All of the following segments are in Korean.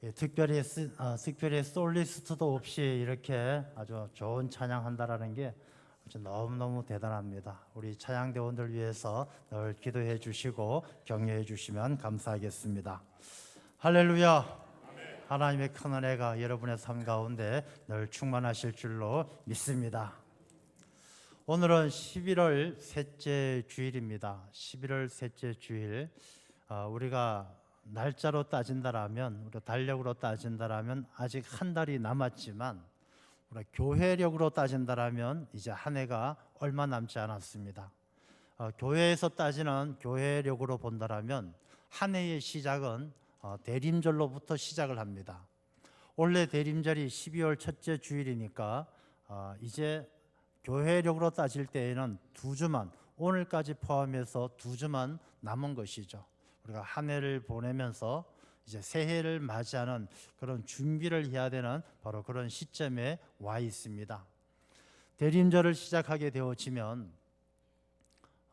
예, 특별히 솔리스트도 없이 이렇게 아주 좋은 찬양한다라는 게 아주 너무너무 대단합니다. 우리 찬양대원들 위해서 늘 기도해 주시고 격려해 주시면 감사하겠습니다. 할렐루야. 하나님의 큰 은혜가 여러분의 삶 가운데 늘 충만하실 줄로 믿습니다. 오늘은 11월 셋째 주일입니다. 11월 셋째 주일, 우리가 날짜로 따진다라면, 우리가 달력으로 따진다라면 아직 한 달이 남았지만, 우리가 교회력으로 따진다라면 이제 한 해가 얼마 남지 않았습니다. 교회에서 따지는 교회력으로 본다라면 한 해의 시작은 대림절로부터 시작을 합니다. 원래 대림절이 12월 첫째 주일이니까 이제 교회력으로 따질 때에는 두 주만, 오늘까지 포함해서 두 주만 남은 것이죠. 우리가 한 해를 보내면서 이제 새해를 맞이하는 그런 준비를 해야 되는 바로 그런 시점에 와 있습니다. 대림절을 시작하게 되어지면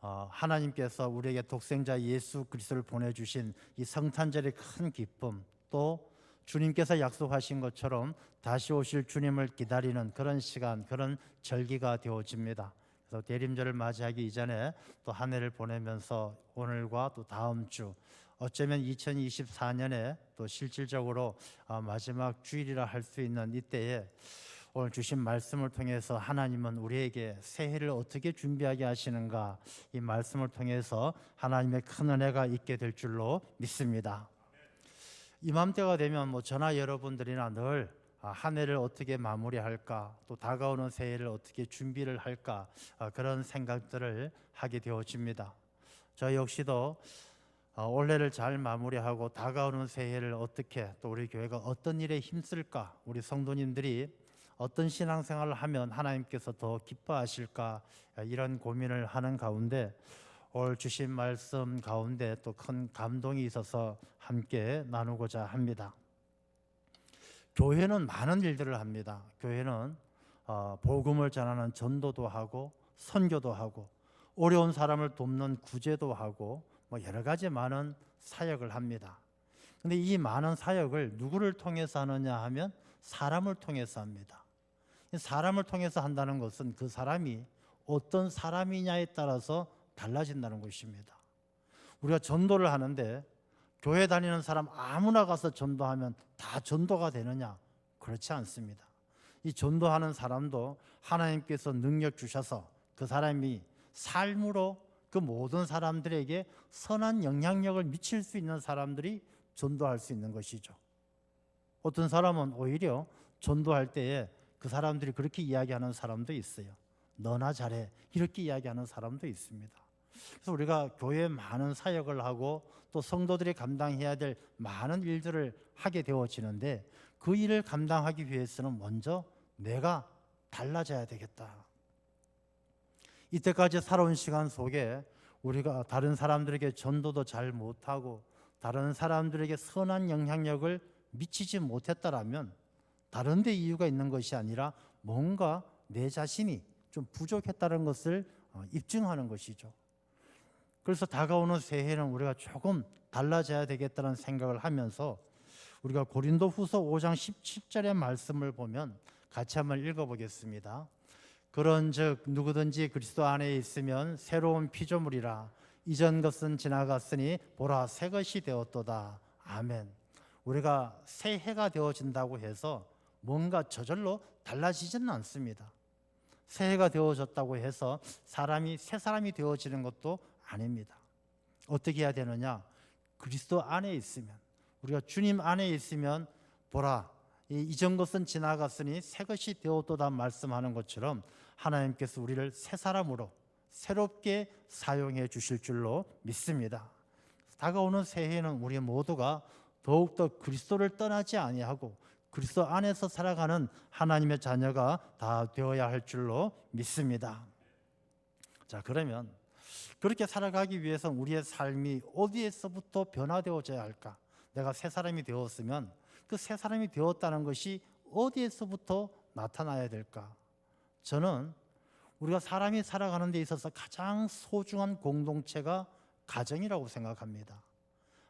하나님께서 우리에게 독생자 예수 그리스도를 보내주신 이 성탄절의 큰 기쁨, 또 주님께서 약속하신 것처럼 다시 오실 주님을 기다리는 그런 시간, 그런 절기가 되어집니다. 그래서 대림절을 맞이하기 이전에 또 한 해를 보내면서 오늘과 또 다음 주, 어쩌면 2024년에 또 실질적으로 마지막 주일이라 할 수 있는 이때에 오늘 주신 말씀을 통해서 하나님은 우리에게 새해를 어떻게 준비하게 하시는가, 이 말씀을 통해서 하나님의 큰 은혜가 있게 될 줄로 믿습니다. 이맘때가 되면 저나 여러분들이나 늘 한 해를 어떻게 마무리할까, 또 다가오는 새해를 어떻게 준비를 할까, 그런 생각들을 하게 되어집니다. 저 역시도 올해를 잘 마무리하고 다가오는 새해를 어떻게, 또 우리 교회가 어떤 일에 힘쓸까, 우리 성도님들이 어떤 신앙생활을 하면 하나님께서 더 기뻐하실까, 이런 고민을 하는 가운데 오늘 주신 말씀 가운데 또 큰 감동이 있어서 함께 나누고자 합니다. 교회는 많은 일들을 합니다. 교회는 복음을 전하는 전도도 하고 선교도 하고 어려운 사람을 돕는 구제도 하고 여러 가지 많은 사역을 합니다. 그런데 이 많은 사역을 누구를 통해서 하느냐 하면 사람을 통해서 합니다. 사람을 통해서 한다는 것은 그 사람이 어떤 사람이냐에 따라서 달라진다는 것입니다. 우리가 전도를 하는데 교회 다니는 사람 아무나 가서 전도하면 다 전도가 되느냐? 그렇지 않습니다. 이 전도하는 사람도 하나님께서 능력 주셔서 그 사람이 삶으로 그 모든 사람들에게 선한 영향력을 미칠 수 있는 사람들이 전도할 수 있는 것이죠. 어떤 사람은 오히려 전도할 때에 그 사람들이 그렇게 이야기하는 사람도 있어요. 너나 잘해, 이렇게 이야기하는 사람도 있습니다. 그래서 우리가 교회에 많은 사역을 하고 또 성도들이 감당해야 될 많은 일들을 하게 되어지는데, 그 일을 감당하기 위해서는 먼저 내가 달라져야 되겠다. 이때까지 살아온 시간 속에 우리가 다른 사람들에게 전도도 잘 못하고 다른 사람들에게 선한 영향력을 미치지 못했다라면 다른 데 이유가 있는 것이 아니라 뭔가 내 자신이 좀 부족했다는 것을 입증하는 것이죠. 그래서 다가오는 새해는 우리가 조금 달라져야 되겠다는 생각을 하면서 우리가 고린도후서 5장 17절의 말씀을 보면 같이 한번 읽어보겠습니다. 그런즉 누구든지 그리스도 안에 있으면 새로운 피조물이라, 이전 것은 지나갔으니 보라 새 것이 되었도다. 아멘. 우리가 새해가 되어진다고 해서 뭔가 저절로 달라지지는 않습니다. 새해가 되어졌다고 해서 사람이 새 사람이 되어지는 것도 아닙니다. 어떻게 해야 되느냐? 그리스도 안에 있으면, 우리가 주님 안에 있으면 보라 이전 것은 지나갔으니 새 것이 되었도다 말씀하는 것처럼 하나님께서 우리를 새 사람으로 새롭게 사용해 주실 줄로 믿습니다. 다가오는 새해에는 우리 모두가 더욱더 그리스도를 떠나지 아니하고 그리스도 안에서 살아가는 하나님의 자녀가 다 되어야 할 줄로 믿습니다. 자, 그러면 그렇게 살아가기 위해서 우리의 삶이 어디에서부터 변화되어져야 할까? 내가 새 사람이 되었으면 그 새 사람이 되었다는 것이 어디에서부터 나타나야 될까? 저는 우리가 사람이 살아가는 데 있어서 가장 소중한 공동체가 가정이라고 생각합니다.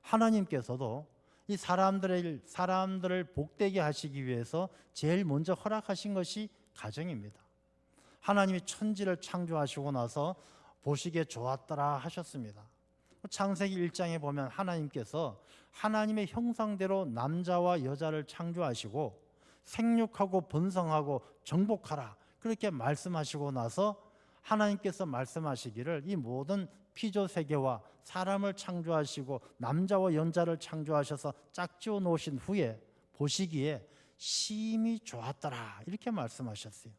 하나님께서도 이 사람들을 복되게 하시기 위해서 제일 먼저 허락하신 것이 가정입니다. 하나님이 천지를 창조하시고 나서 보시기에 좋았더라 하셨습니다. 창세기 1장에 보면 하나님께서 하나님의 형상대로 남자와 여자를 창조하시고 생육하고 번성하고 정복하라 그렇게 말씀하시고 나서 하나님께서 말씀하시기를 이 모든 피조 세계와 사람을 창조하시고 남자와 여자를 창조하셔서 짝지어 놓으신 후에 보시기에 심히 좋았더라 이렇게 말씀하셨어요.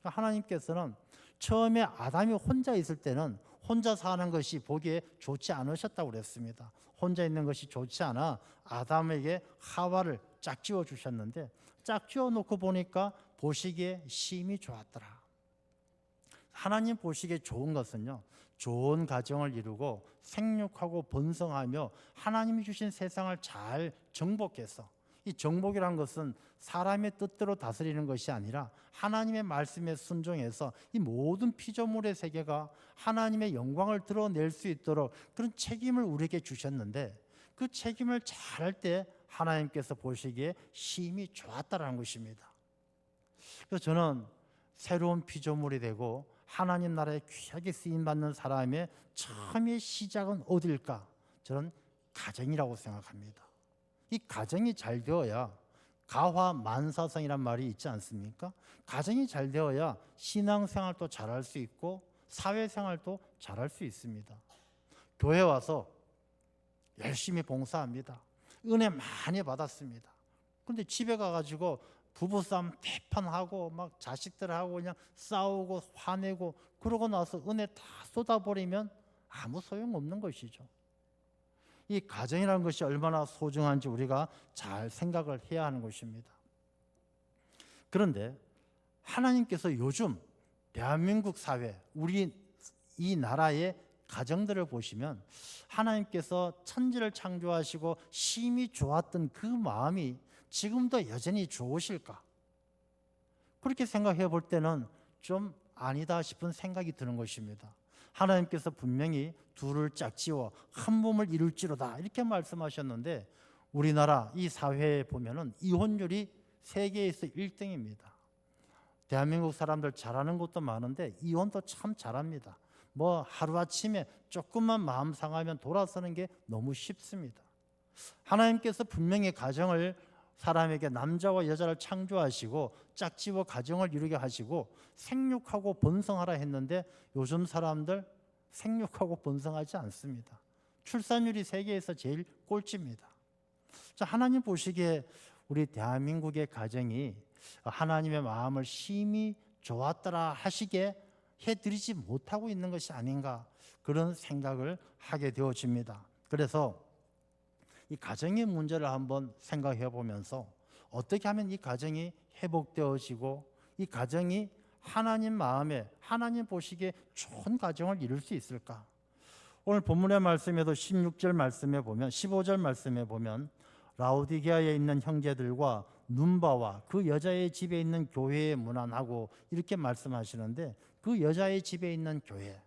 하나님께서는 처음에 아담이 혼자 있을 때는 혼자 사는 것이 보기에 좋지 않으셨다고 그랬습니다. 혼자 있는 것이 좋지 않아 아담에게 하와를 짝지어 주셨는데 짝지어 놓고 보니까 보시기에 심히 좋았더라. 하나님 보시기에 좋은 것은요, 좋은 가정을 이루고 생육하고 번성하며 하나님이 주신 세상을 잘 정복해서, 이 정복이란 것은 사람의 뜻대로 다스리는 것이 아니라 하나님의 말씀에 순종해서 이 모든 피조물의 세계가 하나님의 영광을 드러낼 수 있도록 그런 책임을 우리에게 주셨는데, 그 책임을 잘할 때 하나님께서 보시기에 심히 좋았다라는 것입니다. 그래서 저는 새로운 피조물이 되고 하나님 나라에 귀하게 쓰임받는 사람의 처음의 시작은 어딜까? 저는 가정이라고 생각합니다. 이 가정이 잘 되어야 가화만사성이란 말이 있지 않습니까? 가정이 잘 되어야 신앙생활도 잘할 수 있고 사회생활도 잘할 수 있습니다. 교회 와서 열심히 봉사합니다. 은혜 많이 받았습니다. 그런데 집에 가가지고 부부싸움 대판하고 막 자식들하고 그냥 싸우고 화내고 그러고 나서 은혜 다 쏟아버리면 아무 소용없는 것이죠. 이 가정이라는 것이 얼마나 소중한지 우리가 잘 생각을 해야 하는 것입니다. 그런데 하나님께서 요즘 대한민국 사회, 우리 이 나라의 가정들을 보시면 하나님께서 천지를 창조하시고 심히 좋았던 그 마음이 지금도 여전히 좋으실까? 그렇게 생각해 볼 때는 좀 아니다 싶은 생각이 드는 것입니다. 하나님께서 분명히 둘을 짝지어 한 몸을 이룰지로다 이렇게 말씀하셨는데 우리나라 이 사회에 보면은 이혼율이 세계에서 1등입니다. 대한민국 사람들 잘하는 것도 많은데 이혼도 참 잘합니다. 뭐 하루아침에 조금만 마음 상하면 돌아서는 게 너무 쉽습니다. 하나님께서 분명히 가정을 사람에게 남자와 여자를 창조하시고 짝지어 가정을 이루게 하시고 생육하고 번성하라 했는데 요즘 사람들 생육하고 번성하지 않습니다. 출산율이 세계에서 제일 꼴찌입니다. 자, 하나님 보시기에 우리 대한민국의 가정이 하나님의 마음을 심히 좋았더라 하시게 해드리지 못하고 있는 것이 아닌가 그런 생각을 하게 되어집니다. 그래서 이 가정의 문제를 한번 생각해 보면서 어떻게 하면 이 가정이 회복되어지고 이 가정이 하나님 마음에 하나님 보시기에 좋은 가정을 이룰 수 있을까? 오늘 본문의 말씀에도 16절 말씀에 보면 15절 말씀에 보면 라오디게아에 있는 형제들과 눈바와 그 여자의 집에 있는 교회에 문안하고 이렇게 말씀하시는데 그 여자의 집에 있는 교회,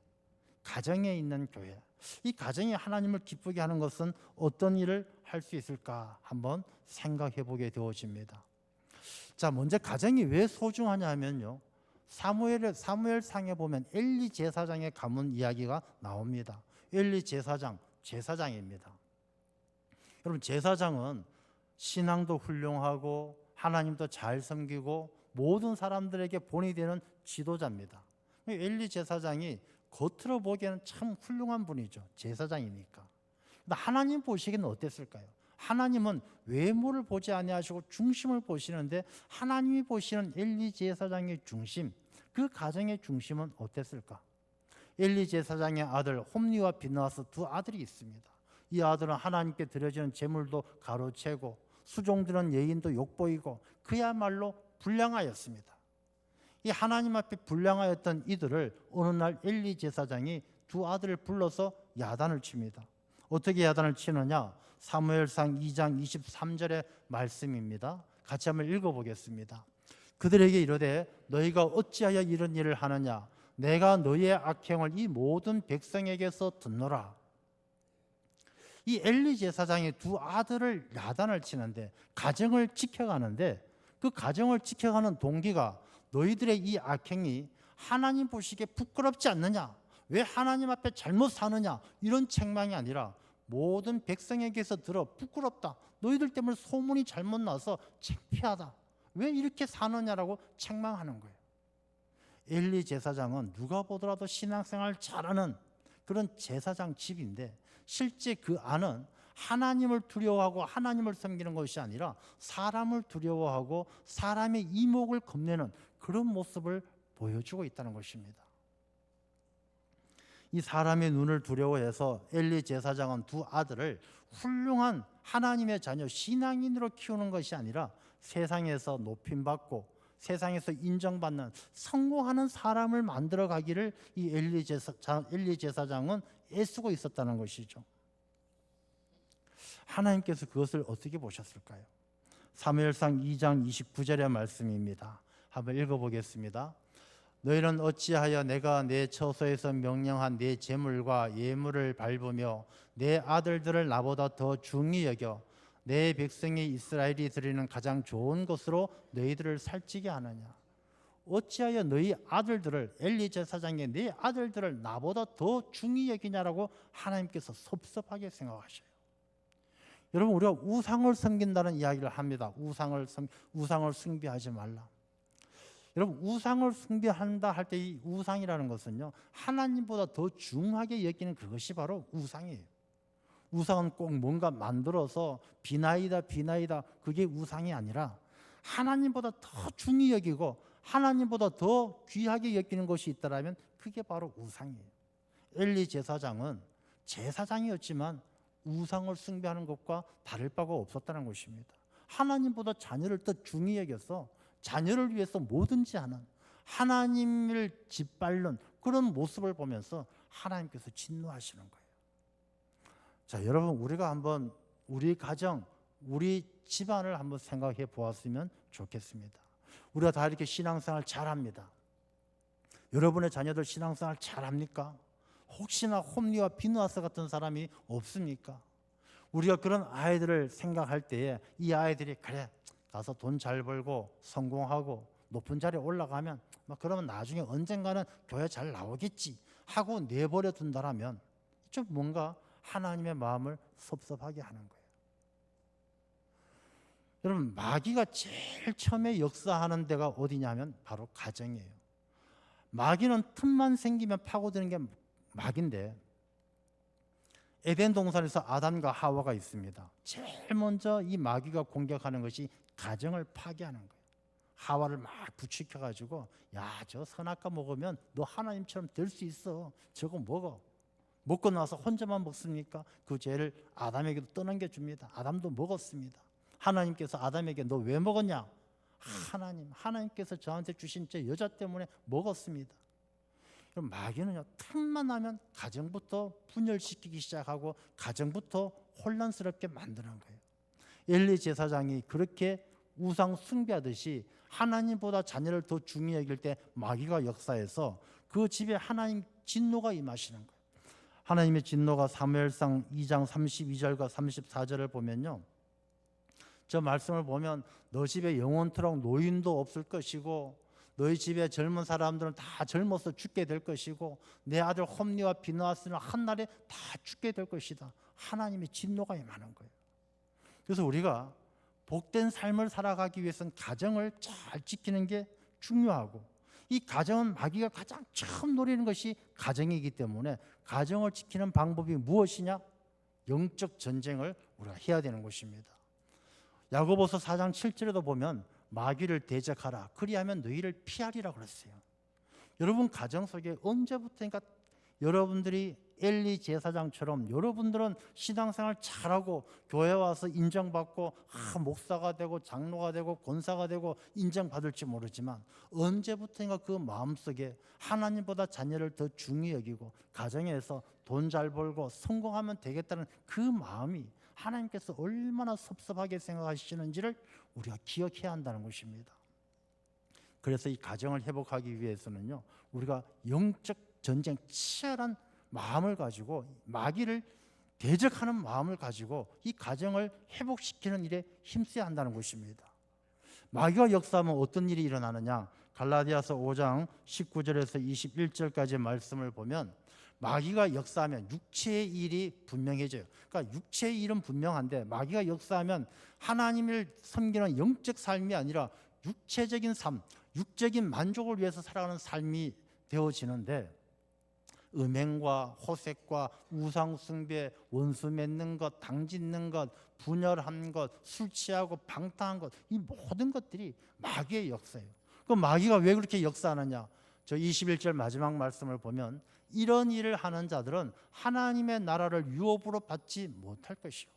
가정에 있는 교회, 이 가정이 하나님을 기쁘게 하는 것은 어떤 일을 할 수 있을까 한번 생각해 보게 되어집니다. 자, 먼저 가정이 왜 소중하냐 하면요, 사무엘상에 보면 엘리 제사장의 가문 이야기가 나옵니다. 엘리 제사장입니다. 여러분, 제사장은 신앙도 훌륭하고 하나님도 잘 섬기고 모든 사람들에게 본이 되는 지도자입니다. 엘리 제사장이 겉으로 보기에는 참 훌륭한 분이죠. 제사장이니까. 근데 하나님 보시기에는 어땠을까요? 하나님은 외모를 보지 아니하시고 중심을 보시는데 하나님이 보시는 엘리 제사장의 중심, 그 가정의 중심은 어땠을까? 엘리 제사장의 아들 홈리와 비느하스 두 아들이 있습니다. 이 아들은 하나님께 드려지는 제물도 가로채고 수종드는 예인도 욕보이고 그야말로 불량하였습니다. 이 하나님 앞에 불량하였던 이들을 어느 날 엘리 제사장이 두 아들을 불러서 야단을 칩니다. 어떻게 야단을 치느냐? 사무엘상 2장 23절의 말씀입니다. 같이 한번 읽어보겠습니다. 그들에게 이르되 너희가 어찌하여 이런 일을 하느냐? 내가 너희의 악행을 이 모든 백성에게서 듣노라. 이 엘리 제사장이 두 아들을 야단을 치는데 가정을 지켜가는데 그 가정을 지켜가는 동기가 너희들의 이 악행이 하나님 보시기에 부끄럽지 않느냐? 왜 하나님 앞에 잘못 사느냐? 이런 책망이 아니라 모든 백성에게서 들어 부끄럽다. 너희들 때문에 소문이 잘못 나서 창피하다. 왜 이렇게 사느냐라고 책망하는 거예요. 엘리 제사장은 누가 보더라도 신앙생활 잘하는 그런 제사장 집인데 실제 그 안은 하나님을 두려워하고 하나님을 섬기는 것이 아니라 사람을 두려워하고 사람의 이목을 겁내는 그런 모습을 보여주고 있다는 것입니다. 이 사람의 눈을 두려워해서 엘리 제사장은 두 아들을 훌륭한 하나님의 자녀 신앙인으로 키우는 것이 아니라 세상에서 높임받고 세상에서 인정받는 성공하는 사람을 만들어 가기를 이 엘리 제사장은 애쓰고 있었다는 것이죠. 하나님께서 그것을 어떻게 보셨을까요? 사무엘상 2장 29절의 말씀입니다. 한번 읽어보겠습니다. 너희는 어찌하여 내가 내 처소에서 명령한 내 제물과 예물을 밟으며 내 아들들을 나보다 더 중히 여겨 내 백성이 이스라엘이 드리는 가장 좋은 것으로 너희들을 살찌게 하느냐? 어찌하여 너희 아들들을 엘리 제사장의 네 아들들을 나보다 더 중히 여기냐라고 하나님께서 섭섭하게 생각하셔요. 여러분, 우리가 우상을 섬긴다는 이야기를 합니다. 우상을 숭배하지 말라. 여러분, 우상을 숭배한다 할 때 이 우상이라는 것은요, 하나님보다 더 중하게 여기는 그것이 바로 우상이에요. 우상은 꼭 뭔가 만들어서 비나이다 그게 우상이 아니라 하나님보다 더 중히 여기고 하나님보다 더 귀하게 여기는 것이 있다라면 그게 바로 우상이에요. 엘리 제사장은 제사장이었지만 우상을 숭배하는 것과 다를 바가 없었다는 것입니다. 하나님보다 자녀를 더 중히 여겨서 자녀를 위해서 뭐든지 하는 하나님을 짓밟는 그런 모습을 보면서 하나님께서 진노하시는 거예요. 자, 여러분, 우리가 한번 우리 가정, 우리 집안을 한번 생각해 보았으면 좋겠습니다. 우리가 다 이렇게 신앙생활 잘합니다. 여러분의 자녀들 신앙생활 잘합니까? 혹시나 홈리와 비누아스 같은 사람이 없습니까? 우리가 그런 아이들을 생각할 때에 이 아이들이 그래 가서 돈 잘 벌고 성공하고 높은 자리에 올라가면 그러면 나중에 언젠가는 교회 잘 나오겠지 하고 내버려 둔다라면 좀 뭔가 하나님의 마음을 섭섭하게 하는 거예요. 여러분, 마귀가 제일 처음에 역사하는 데가 어디냐면 바로 가정이에요. 마귀는 틈만 생기면 파고드는 게 마귀인데 에덴 동산에서 아담과 하와가 있습니다. 제일 먼저 이 마귀가 공격하는 것이 가정을 파괴하는 거예요. 하와를 막 부추겨가지고 저 선악과 먹으면 너 하나님처럼 될 수 있어. 저거 먹어. 먹고 나서 혼자만 먹습니까? 그 죄를 아담에게도 떠넘겨 줍니다. 아담도 먹었습니다. 하나님께서 아담에게 너 왜 먹었냐? 하나님께서 저한테 주신 저 여자 때문에 먹었습니다. 그럼 마귀는요, 틈만 나면 가정부터 분열시키기 시작하고 가정부터 혼란스럽게 만드는 거예요. 엘리 제사장이 그렇게 우상 숭배하듯이 하나님보다 자녀를 더 중히 여길 때 마귀가 역사해서 그 집에 하나님 진노가 임하시는 거예요. 하나님의 진노가 사무엘상 2장 32절과 34절을 보면요, 저 말씀을 보면 너 집에 영원토록 노인도 없을 것이고 너희 집에 젊은 사람들은 다 젊어서 죽게 될 것이고 내 아들 홈리와 비느하스는 한날에 다 죽게 될 것이다. 하나님의 진노가 임하는 거예요. 그래서 우리가 복된 삶을 살아가기 위해서는 가정을 잘 지키는 게 중요하고 이 가정은 마귀가 가장 처음 노리는 것이 가정이기 때문에 가정을 지키는 방법이 무엇이냐? 영적 전쟁을 우리가 해야 되는 것입니다. 야고보서 4장 7절에도 보면 마귀를 대적하라 그리하면 너희를 피하리라 그랬어요. 여러분 가정 속에 언제부터인가 여러분들이 엘리 제사장처럼 여러분들은 신앙생활 잘하고 교회 와서 인정받고 목사가 되고 장로가 되고 권사가 되고 인정받을지 모르지만 언제부터인가 그 마음속에 하나님보다 자녀를 더 중히 여기고 가정에서 돈 잘 벌고 성공하면 되겠다는 그 마음이 하나님께서 얼마나 섭섭하게 생각하시는지를 우리가 기억해야 한다는 것입니다. 그래서 이 가정을 회복하기 위해서는요, 우리가 영적 전쟁 치열한 마음을 가지고 마귀를 대적하는 마음을 가지고 이 가정을 회복시키는 일에 힘써야 한다는 것입니다. 마귀가 역사하면 어떤 일이 일어나느냐? 갈라디아서 5장 19절에서 21절까지 말씀을 보면 마귀가 역사하면 육체의 일이 분명해져요. 그러니까 육체의 일은 분명한데 마귀가 역사하면 하나님을 섬기는 영적 삶이 아니라 육체적인 삶, 육적인 만족을 위해서 살아가는 삶이 되어지는데 음행과 호색과 우상 숭배, 원수 맺는 것, 당 짓는 것, 분열한 것, 술 취하고 방탕한 것, 이 모든 것들이 마귀의 역사예요. 그 마귀가 왜 그렇게 역사하느냐? 저 21절 마지막 말씀을 보면 이런 일을 하는 자들은 하나님의 나라를 유업으로 받지 못할 것이요.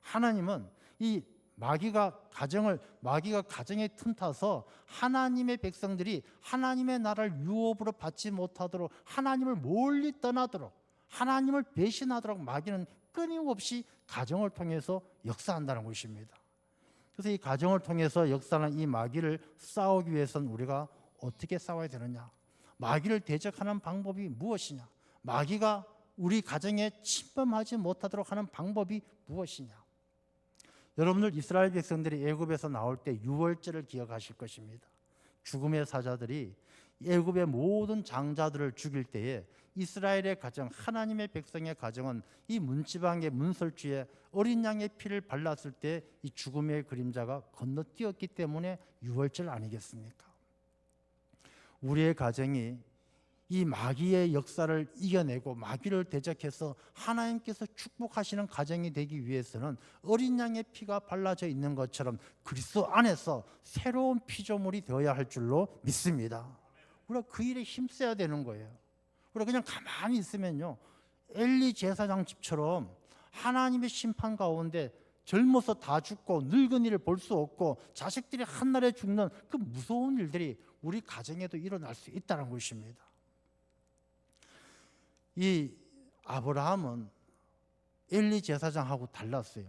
하나님은 이 마귀가 가정에 틈타서 하나님의 백성들이 하나님의 나라를 유업으로 받지 못하도록 하나님을 멀리 떠나도록 하나님을 배신하도록 마귀는 끊임없이 가정을 통해서 역사한다는 것입니다. 그래서 이 가정을 통해서 역사하는 이 마귀를 싸우기 위해서는 우리가 어떻게 싸워야 되느냐? 마귀를 대적하는 방법이 무엇이냐? 마귀가 우리 가정에 침범하지 못하도록 하는 방법이 무엇이냐? 여러분들 이스라엘 백성들이 애굽에서 나올 때 유월절을 기억하실 것입니다. 죽음의 사자들이 애굽의 모든 장자들을 죽일 때에 이스라엘의 가정, 하나님의 백성의 가정은 이 문지방의 문설주에 어린 양의 피를 발랐을 때 이 죽음의 그림자가 건너뛰었기 때문에 유월절 아니겠습니까? 우리의 가정이 이 마귀의 역사를 이겨내고 마귀를 대적해서 하나님께서 축복하시는 가정이 되기 위해서는 어린 양의 피가 발라져 있는 것처럼 그리스도 안에서 새로운 피조물이 되어야 할 줄로 믿습니다. 우리가 그 일에 힘써야 되는 거예요. 우리가 그냥 가만히 있으면요, 엘리 제사장 집처럼 하나님의 심판 가운데 젊어서 다 죽고 늙은이를 볼 수 없고 자식들이 한날에 죽는 그 무서운 일들이 우리 가정에도 일어날 수 있다는 것입니다. 이 아브라함은 엘리 제사장하고 달랐어요.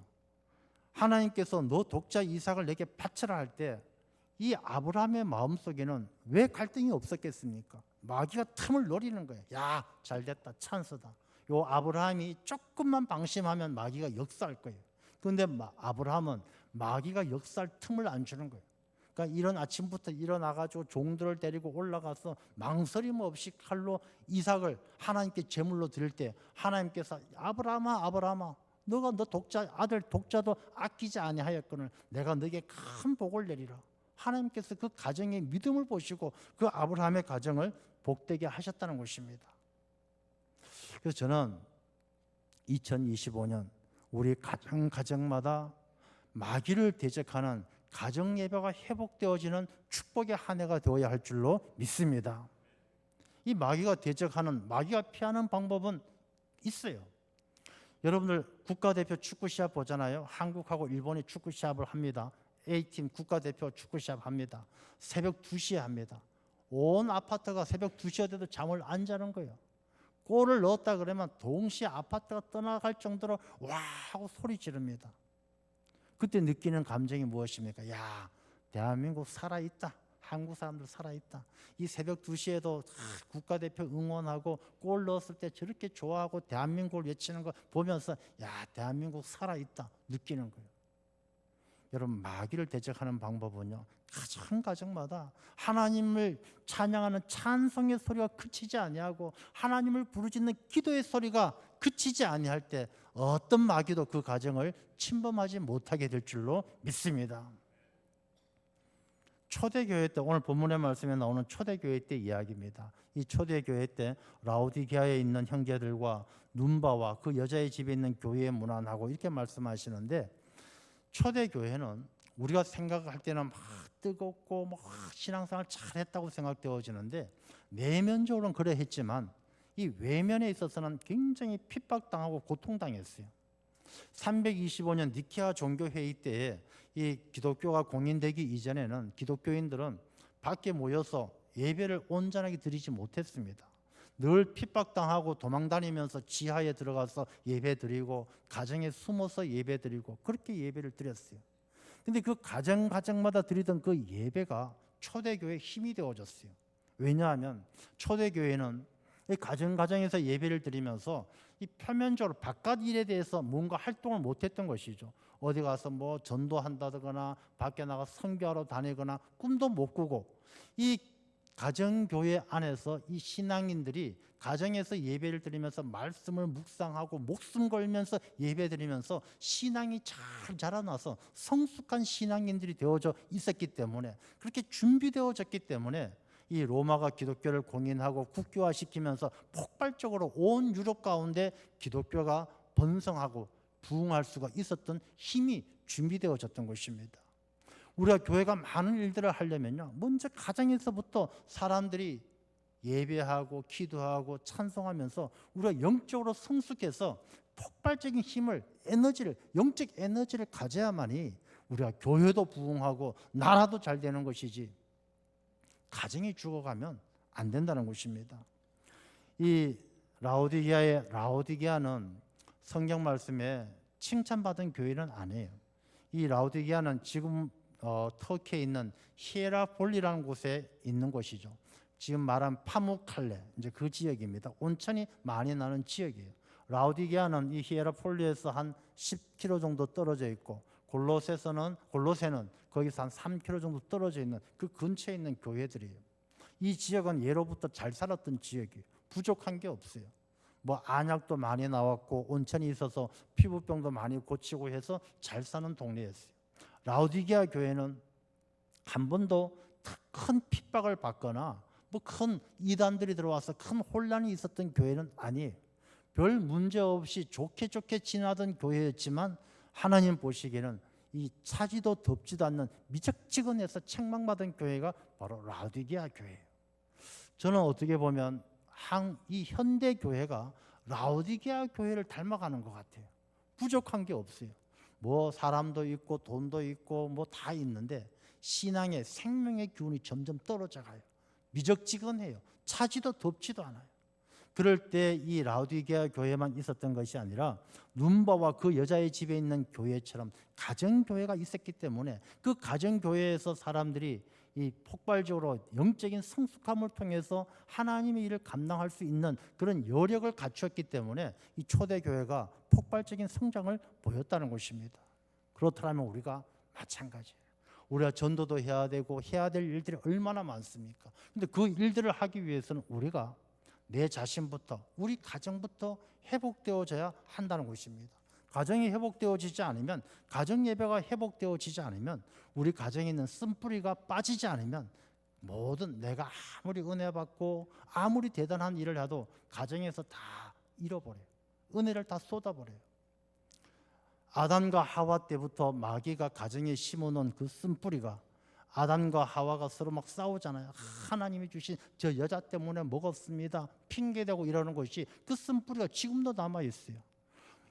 하나님께서 너 독자 이삭을 내게 바쳐라 할 때 이 아브라함의 마음속에는 왜 갈등이 없었겠습니까? 마귀가 틈을 노리는 거예요. 야, 잘됐다, 찬스다. 요 아브라함이 조금만 방심하면 마귀가 역사할 거예요. 그런데 아브라함은 마귀가 역사할 틈을 안 주는 거예요. 그러니까 이런 아침부터 일어나가지고 종들을 데리고 올라가서 망설임 없이 칼로 이삭을 하나님께 제물로 드릴 때 하나님께서 아브라함아, 아브라함아, 너가 너 독자 아들 독자도 아끼지 아니하였거늘 내가 너에게 큰 복을 내리라. 하나님께서 그 가정의 믿음을 보시고 그 아브라함의 가정을 복되게 하셨다는 것입니다. 그래서 저는 2025년 우리 가정마다 마귀를 대적하는 가정 예배가 회복되어지는 축복의 한 해가 되어야 할 줄로 믿습니다. 이 마귀가 피하는 방법은 있어요. 여러분들 국가대표 축구 시합 보잖아요. 한국하고 일본이 축구 시합을 합니다. A팀 국가대표 축구 시합 합니다. 새벽 2시에 합니다. 온 아파트가 새벽 2시에 돼도 잠을 안 자는 거예요. 골을 넣었다 그러면 동시에 아파트가 떠나갈 정도로 와 하고 소리 지릅니다. 그때 느끼는 감정이 무엇입니까? 야, 대한민국 살아있다. 한국 사람들 살아있다. 이 새벽 2시에도 국가대표 응원하고 골 넣었을 때 저렇게 좋아하고 대한민국을 외치는 거 보면서 야, 대한민국 살아있다 느끼는 거예요. 여러분, 마귀를 대적하는 방법은요, 가정마다 하나님을 찬양하는 찬송의 소리가 그치지 아니하고 하나님을 부르짖는 기도의 소리가 그치지 아니할 때 어떤 마귀도 그 가정을 침범하지 못하게 될 줄로 믿습니다. 초대교회 때, 오늘 본문의 말씀에 나오는 초대교회 때 이야기입니다. 이 초대교회 때 라오디게아에 있는 형제들과 눈바와 그 여자의 집에 있는 교회에 문안하고 이렇게 말씀하시는데, 초대교회는 우리가 생각할 때는 막 뜨겁고 막 신앙생활 잘했다고 생각되어지는데 내면적으로는 그래 했지만 이 외면에 있어서는 굉장히 핍박당하고 고통당했어요. 325년 니케아 종교회의 때에 이 기독교가 공인되기 이전에는 기독교인들은 밖에 모여서 예배를 온전하게 드리지 못했습니다. 늘 핍박당하고 도망다니면서 지하에 들어가서 예배드리고 가정에 숨어서 예배드리고 그렇게 예배를 드렸어요. 근데 그 가정마다 드리던 그 예배가 초대교회의 힘이 되어졌어요. 왜냐하면 초대교회는 이 가정에서 예배를 드리면서 이 표면적으로 바깥 일에 대해서 뭔가 활동을 못했던 것이죠. 어디 가서 뭐 전도한다거나 밖에 나가 선교하러 다니거나 꿈도 못 꾸고, 이 가정교회 안에서 이 신앙인들이 가정에서 예배를 드리면서 말씀을 묵상하고 목숨 걸면서 예배 드리면서 신앙이 잘 자라나서 성숙한 신앙인들이 되어져 있었기 때문에, 그렇게 준비되어졌기 때문에 이 로마가 기독교를 공인하고 국교화시키면서 폭발적으로 온 유럽 가운데 기독교가 번성하고 부흥할 수가 있었던 힘이 준비되어졌던 것입니다. 우리가 교회가 많은 일들을 하려면요, 먼저 가정에서부터 사람들이 예배하고 기도하고 찬송하면서 우리가 영적으로 성숙해서 폭발적인 힘을, 에너지를, 영적 에너지를 가져야만이 우리가 교회도 부흥하고 나라도 잘 되는 것이지, 가정이 죽어가면 안 된다는 것입니다. 이 라오디게아는 성경 말씀에 칭찬받은 교회는 아니에요. 이 라오디게아는 지금 터키에 있는 히에라폴리라는 곳에 있는 곳이죠. 지금 말한 파무칼레, 이제 그 지역입니다. 온천이 많이 나는 지역이에요. 라오디게아는 이 히에라폴리에서 한 10km 정도 떨어져 있고, 골로새는 거기서 한 3km 정도 떨어져 있는 그 근처에 있는 교회들이에요. 이 지역은 예로부터 잘 살았던 지역이에요. 부족한 게 없어요. 뭐 안약도 많이 나왔고 온천이 있어서 피부병도 많이 고치고 해서 잘 사는 동네였어요. 라오디게아 교회는 한 번도 큰 핍박을 받거나 뭐 큰 이단들이 들어와서 큰 혼란이 있었던 교회는 아니에요. 별 문제 없이 좋게 지나던 교회였지만 하나님 보시기에는 이 차지도 덥지도 않는 미적지근해서 책망받은 교회가 바로 라오디게아 교회예요. 저는 어떻게 보면 이 현대 교회가 라오디게아 교회를 닮아가는 것 같아요. 부족한 게 없어요. 뭐 사람도 있고 돈도 있고 뭐 다 있는데 신앙의 생명의 기운이 점점 떨어져 가요. 미적지근해요. 차지도 덥지도 않아요. 그럴 때 이 라오디게아 교회만 있었던 것이 아니라 눈바와 그 여자의 집에 있는 교회처럼 가정교회가 있었기 때문에 그 가정교회에서 사람들이 이 폭발적으로 영적인 성숙함을 통해서 하나님의 일을 감당할 수 있는 그런 여력을 갖추었기 때문에 이 초대교회가 폭발적인 성장을 보였다는 것입니다. 그렇다면 우리가 마찬가지예요. 우리가 전도도 해야 되고 해야 될 일들이 얼마나 많습니까? 근데 그 일들을 하기 위해서는 우리가 내 자신부터, 우리 가정부터 회복되어져야 한다는 것입니다. 가정이 회복되어지지 않으면, 가정 예배가 회복되어지지 않으면, 우리 가정에 있는 쓴뿌리가 빠지지 않으면 모든, 내가 아무리 은혜 받고 아무리 대단한 일을 해도 가정에서 다 잃어버려요. 은혜를 다 쏟아버려요. 아담과 하와 때부터 마귀가 가정에 심어놓은 그 쓴뿌리가, 아담과 하와가 서로 막 싸우잖아요. 하나님이 주신 저 여자 때문에 먹었습니다, 핑계대고 이러는 것이, 그 쓴뿌리가 지금도 남아있어요.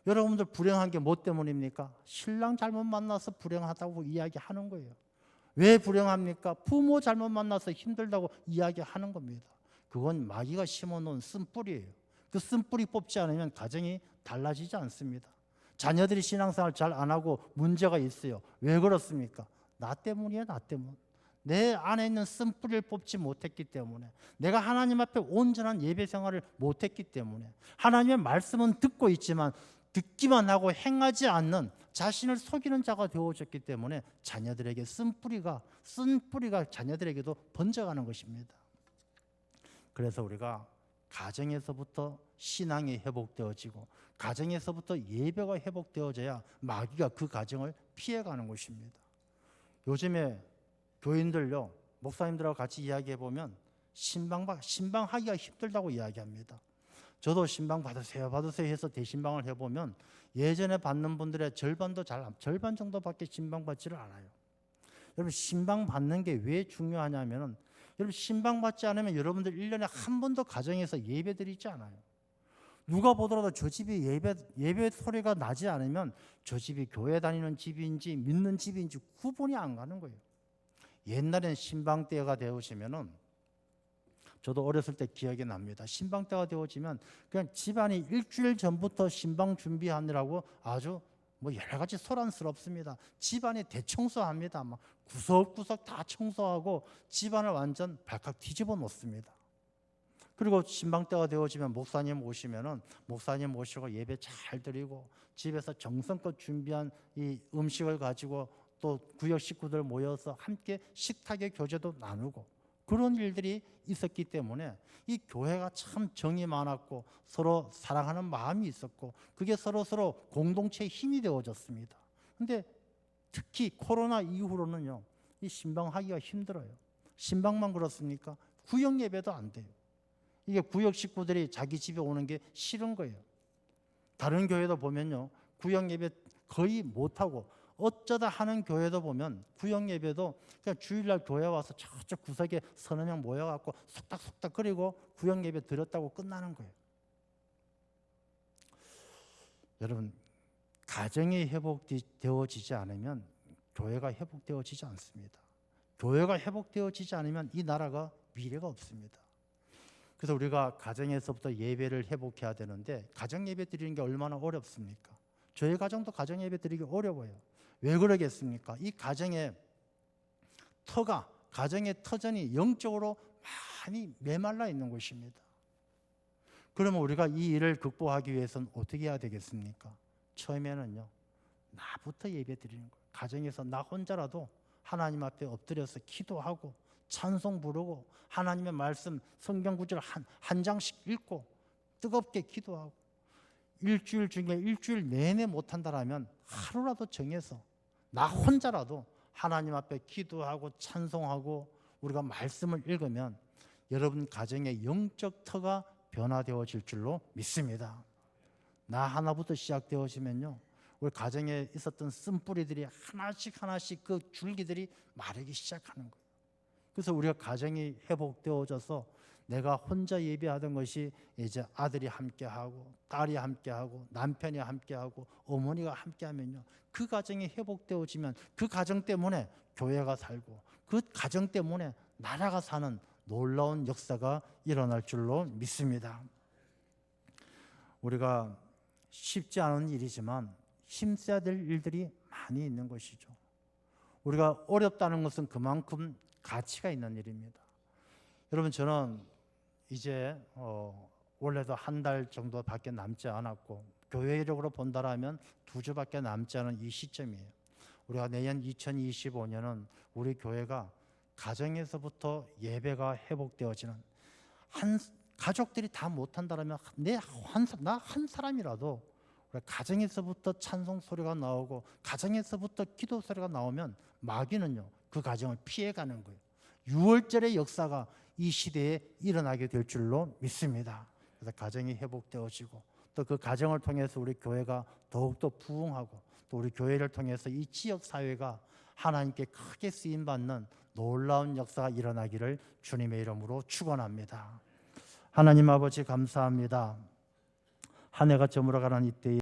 여러분들 불행한 게 뭐 때문입니까? 신랑 잘못 만나서 불행하다고 이야기하는 거예요. 왜 불행합니까? 부모 잘못 만나서 힘들다고 이야기하는 겁니다. 그건 마귀가 심어놓은 쓴뿌리예요. 그 쓴뿌리 뽑지 않으면 가정이 달라지지 않습니다. 자녀들이 신앙생활 잘 안 하고 문제가 있어요. 왜 그렇습니까? 나 때문이에요. 나 때문. 내 안에 있는 쓴뿌리를 뽑지 못했기 때문에, 내가 하나님 앞에 온전한 예배 생활을 못했기 때문에, 하나님의 말씀은 듣고 있지만 듣기만 하고 행하지 않는, 자신을 속이는 자가 되어졌기 때문에 자녀들에게 쓴 뿌리가 자녀들에게도 번져가는 것입니다. 그래서 우리가 가정에서부터 신앙이 회복되어지고 가정에서부터 예배가 회복되어져야 마귀가 그 가정을 피해가는 것입니다. 요즘에 교인들요, 목사님들하고 같이 이야기해 보면 신방하기가 힘들다고 이야기합니다. 저도 신방 받으세요 해서 대신방을 해보면 예전에 받는 분들의 절반 정도밖에 신방 받지를 않아요. 여러분, 신방 받는 게 왜 중요하냐면, 여러분, 신방 받지 않으면 여러분들 1년에 한 번도 가정에서 예배 드리지 않아요. 누가 보더라도 저 집이 예배 소리가 나지 않으면 저 집이 교회 다니는 집인지 믿는 집인지 구분이 안 가는 거예요. 옛날엔 신방 때가 되어지면은, 저도 어렸을 때 기억이 납니다. 신방 때가 되어지면 그냥 집안이 일주일 전부터 신방 준비하느라고 아주 뭐 여러 가지 소란스럽습니다. 집안이 대청소합니다. 막 구석구석 다 청소하고 집안을 완전 발칵 뒤집어 놓습니다. 그리고 신방 때가 되어지면 목사님 오시면은 목사님 모시고 예배 잘 드리고 집에서 정성껏 준비한 이 음식을 가지고 또 구역 식구들 모여서 함께 식탁의 교제도 나누고 그런 일들이 있었기 때문에 이 교회가 참 정이 많았고 서로 사랑하는 마음이 있었고 그게 서로 공동체의 힘이 되어졌습니다. 근데 특히 코로나 이후로는요, 이 신방하기가 힘들어요. 신방만 그렇습니까? 구역 예배도 안 돼요. 이게 구역 식구들이 자기 집에 오는 게 싫은 거예요. 다른 교회도 보면요, 구역 예배 거의 못하고 어쩌다 하는 교회도 보면 구역 예배도 그냥 주일날 교회 와서 저쪽 구석에 서너 명 모여갖고 속닥속닥 끓이고 구역 예배 드렸다고 끝나는 거예요. 여러분, 가정이 회복되어지지 않으면 교회가 회복되어지지 않습니다. 교회가 회복되어지지 않으면 이 나라가 미래가 없습니다. 그래서 우리가 가정에서부터 예배를 회복해야 되는데 가정 예배 드리는 게 얼마나 어렵습니까? 저희 가정도 가정 예배 드리기 어려워요. 왜 그러겠습니까? 이 가정의 가정의 터전이 영적으로 많이 메말라 있는 것입니다. 그러면 우리가 이 일을 극복하기 위해서는 어떻게 해야 되겠습니까? 처음에는요, 나부터 예배 드리는 거예요. 가정에서 나 혼자라도 하나님 앞에 엎드려서 기도하고 찬송 부르고 하나님의 말씀 성경 구절 한 장씩 읽고 뜨겁게 기도하고 일주일 중에 일주일 내내 못한다라면 하루라도 정해서 나 혼자라도 하나님 앞에 기도하고 찬송하고 우리가 말씀을 읽으면 여러분 가정의 영적 터가 변화되어질 줄로 믿습니다. 나 하나부터 시작되어지면요, 우리 가정에 있었던 쓴뿌리들이 하나씩 그 줄기들이 마르기 시작하는 거예요. 그래서 우리가 가정이 회복되어져서 내가 혼자 예배하던 것이 이제 아들이 함께하고 딸이 함께하고 남편이 함께하고 어머니가 함께하면요, 그 가정이 회복되어지면 그 가정 때문에 교회가 살고 그 가정 때문에 나라가 사는 놀라운 역사가 일어날 줄로 믿습니다. 우리가 쉽지 않은 일이지만 힘써야 될 일들이 많이 있는 것이죠. 우리가 어렵다는 것은 그만큼 가치가 있는 일입니다. 여러분, 저는 이제 원래도 한 달 정도밖에 남지 않았고 교회력으로 본다라면 2주밖에 남지 않은 이 시점이에요. 우리가 내년 2025년은 우리 교회가 가정에서부터 예배가 회복되어지는 가족들이 다 못한다라면 나 한 사람이라도 가정에서부터 찬송 소리가 나오고 가정에서부터 기도 소리가 나오면 마귀는요, 그 가정을 피해가는 거예요. 6월절의 역사가 이 시대에 일어나게 될 줄로 믿습니다. 그래서 가정이 회복되어지고 또 그 가정을 통해서 우리 교회가 더욱더 부흥하고 또 우리 교회를 통해서 이 지역 사회가 하나님께 크게 쓰임받는 놀라운 역사가 일어나기를 주님의 이름으로 축원합니다. 하나님 아버지 감사합니다. 한 해가 저물어가는 이때에